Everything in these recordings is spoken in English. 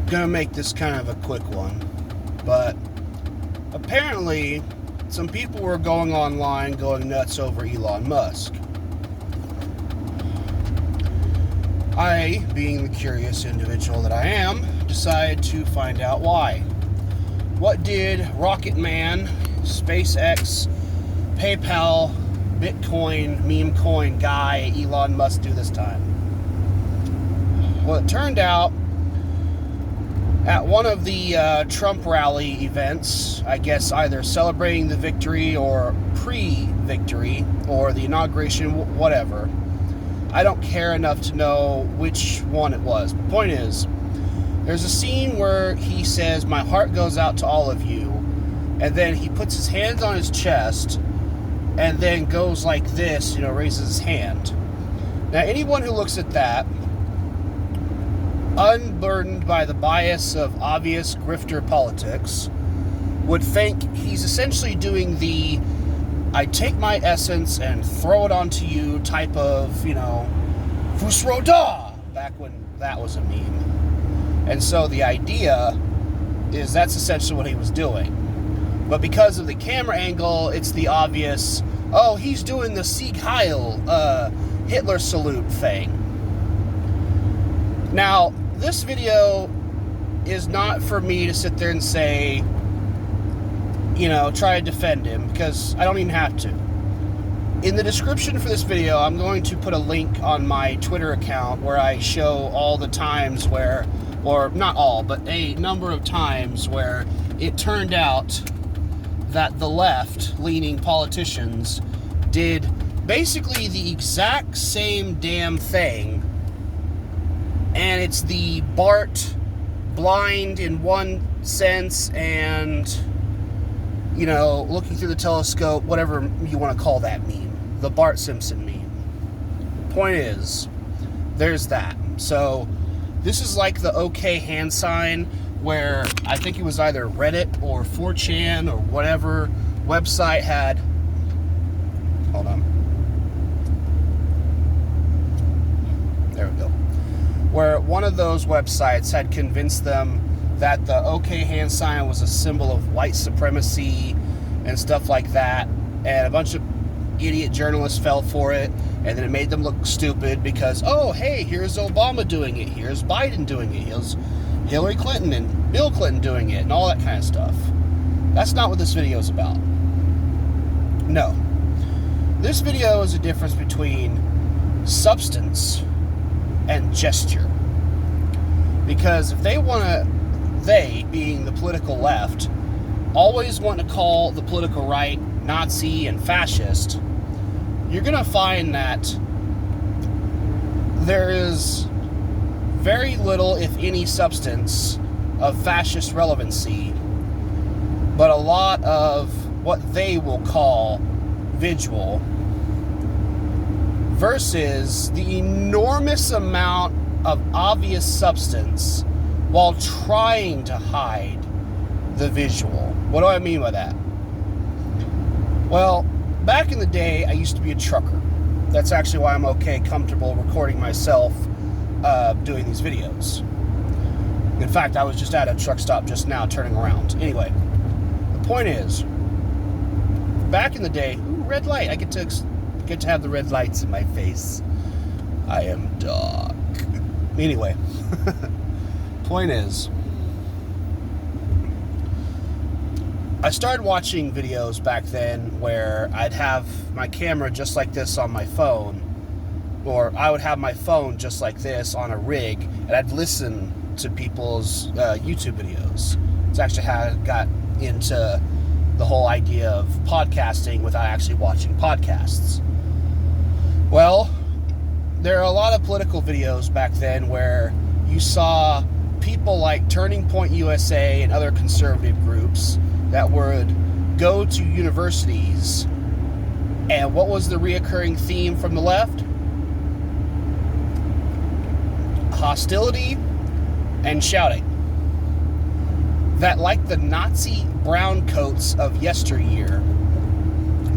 Gonna make this kind of a quick one, but apparently some people were going online going nuts over Elon Musk. I, being the curious individual that I am, decided to find out why. What did Rocket Man, SpaceX, PayPal, Bitcoin, meme coin guy Elon Musk do this time? Well, it turned out at one of the Trump rally events, I guess either celebrating the victory or pre-victory or the inauguration, whatever. I don't care enough to know which one it was. The point is, there's a scene where he says, "My heart goes out to all of you," and then he puts his hands on his chest and then goes like this, raises his hand. Now, anyone who looks at that, unburdened by the bias of obvious grifter politics, would think he's essentially doing the "I take my essence and throw it onto you" type of, Fusroda, back when that was a meme. And so the idea is that's essentially what he was doing. But because of the camera angle, it's the obvious, oh, he's doing the Sieg Heil, Hitler salute thing. Now, this video is not for me to sit there and say, try to defend him, because I don't even have to. In the description for this video, I'm going to put a link on my Twitter account where I show all the times where, or not all, but a number of times where it turned out that the left-leaning politicians did basically the exact same damn thing. And it's the Bart blind in one sense and, looking through the telescope, whatever you want to call that meme. The Bart Simpson meme. Point is, there's that. So, this is like the OK hand sign where I think it was either Reddit or 4chan or whatever website had... Hold on. There we go. Where one of those websites had convinced them that the OK hand sign was a symbol of white supremacy and stuff like that, and a bunch of idiot journalists fell for it, and then it made them look stupid because, oh, hey, here's Obama doing it, here's Biden doing it, here's Hillary Clinton and Bill Clinton doing it, and all that kind of stuff. That's not what this video is about. No. This video is a difference between substance and gesture. Because if they want to, they, being the political left, always want to call the political right Nazi and fascist, you're going to find that there is very little, if any, substance of fascist relevancy, but a lot of what they will call visual, versus the enormous amount of obvious substance while trying to hide the visual. What do I mean by that? Well, back in the day, I used to be a trucker. That's actually why I'm comfortable recording myself doing these videos. In fact, I was just at a truck stop just now turning around. Anyway, the point is, back in the day, red light, I get to have the red lights in my face. I am dark. Anyway, point is, I started watching videos back then where I'd have my camera just like this on my phone, or I would have my phone just like this on a rig, and I'd listen to people's YouTube videos. It's actually how I got into the whole idea of podcasting without actually watching podcasts. Well, there are a lot of political videos back then where you saw people like Turning Point USA and other conservative groups that would go to universities, and what was the reoccurring theme from the left? Hostility and shouting. That, like the Nazi brown coats of yesteryear,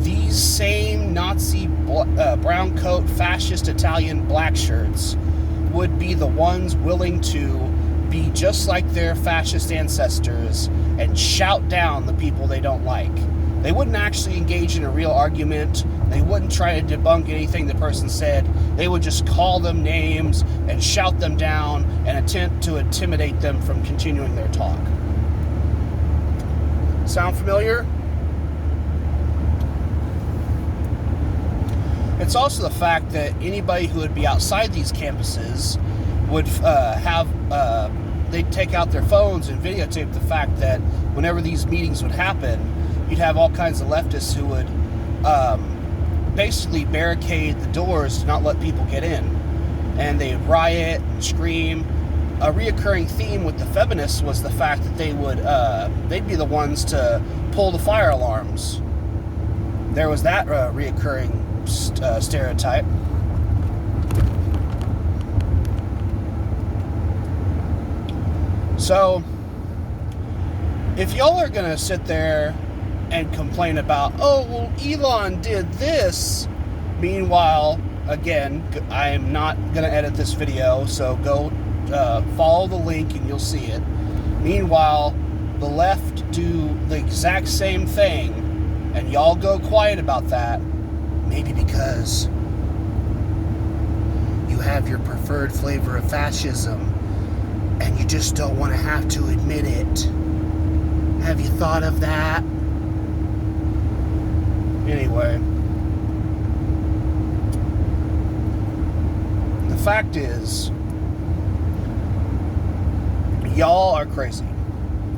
these same Nazi brown coat fascist Italian black shirts would be the ones willing to be just like their fascist ancestors and shout down the people they don't like. They wouldn't actually engage in a real argument. They wouldn't try to debunk anything the person said. They would just call them names and shout them down and attempt to intimidate them from continuing their talk. Sound familiar? It's also the fact that anybody who would be outside these campuses would they'd take out their phones and videotape the fact that whenever these meetings would happen, you'd have all kinds of leftists who would basically barricade the doors to not let people get in. And they'd riot and scream. A reoccurring theme with the feminists was the fact that they'd be the ones to pull the fire alarms. There was that reoccurring stereotype. So, if y'all are going to sit there and complain about, oh, well, Elon did this, meanwhile, again, I am not going to edit this video, so go follow the link and you'll see it. Meanwhile, the left do the exact same thing, and y'all go quiet about that, maybe because you have your preferred flavor of fascism, and you just don't want to have to admit it. Have you thought of that? Anyway, the fact is, y'all are crazy,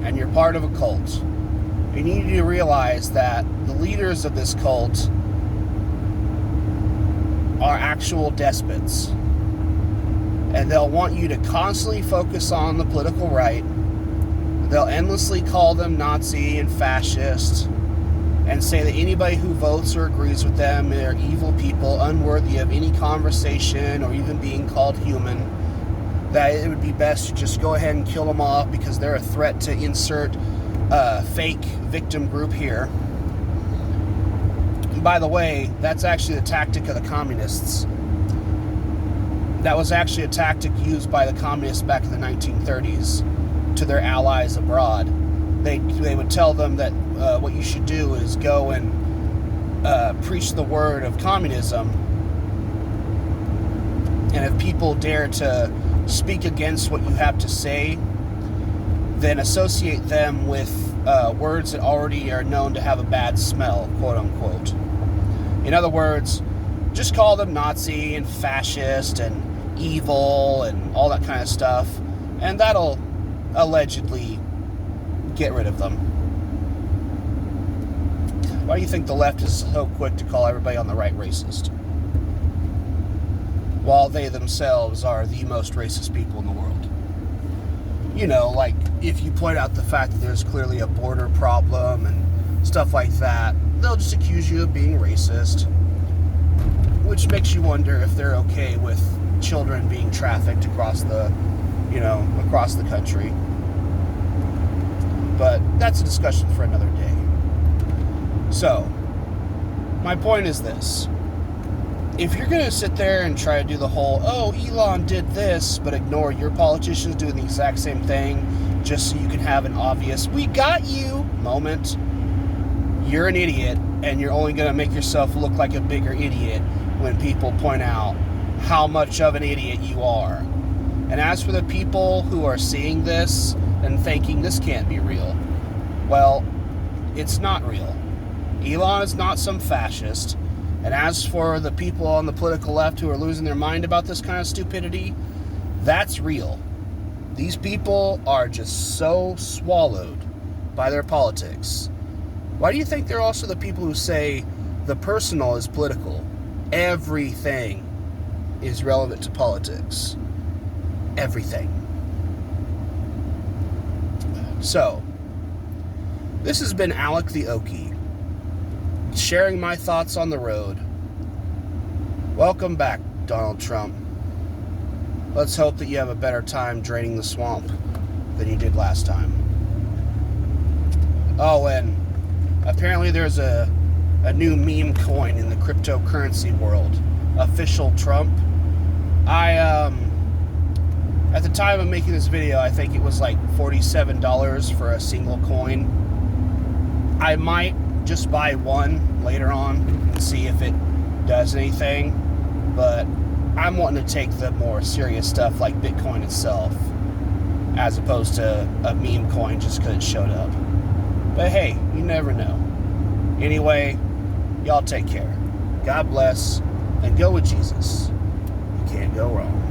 and you're part of a cult. You need to realize that the leaders of this cult are actual despots. And they'll want you to constantly focus on the political right. They'll endlessly call them Nazi and fascist and say that anybody who votes or agrees with them are evil people, unworthy of any conversation or even being called human. That it would be best to just go ahead and kill them off because they're a threat to insert fake victim group here. And by the way, that's actually the tactic of the communists. That was actually a tactic used by the communists back in the 1930s to their allies abroad. They would tell them that what you should do is go and preach the word of communism. And if people dare to speak against what you have to say, then associate them with words that already are known to have a bad smell, quote unquote. In other words, just call them Nazi and fascist and evil and all that kind of stuff, and that'll allegedly get rid of them. Why do you think the left is so quick to call everybody on the right racist, while they themselves are the most racist people in the world? You know, like, if you point out the fact that there's clearly a border problem and stuff like that, they'll just accuse you of being racist, which makes you wonder if they're okay with children being trafficked across the country. But that's a discussion for another day. So, my point is this. If you're going to sit there and try to do the whole, oh, Elon did this, but ignore your politicians doing the exact same thing, just so you can have an obvious, we got you moment, you're an idiot, and you're only going to make yourself look like a bigger idiot when people point out how much of an idiot you are. And as for the people who are seeing this and thinking this can't be real, well, it's not real. Elon is not some fascist. And as for the people on the political left who are losing their mind about this kind of stupidity, that's real. These people are just so swallowed by their politics. Why do you think they're also the people who say the personal is political? Everything is relevant to politics. Everything. So, this has been Alec the Okie, sharing my thoughts on the road. Welcome back, Donald Trump. Let's hope that you have a better time draining the swamp than you did last time. Oh, and apparently there's a new meme coin in the cryptocurrency world. Official Trump. At the time of making this video, I think it was like $47 for a single coin. I might just buy one later on and see if it does anything, but I'm wanting to take the more serious stuff like Bitcoin itself, as opposed to a meme coin just because it showed up. But hey, you never know. Anyway, y'all take care. God bless, and go with Jesus. You can't go wrong.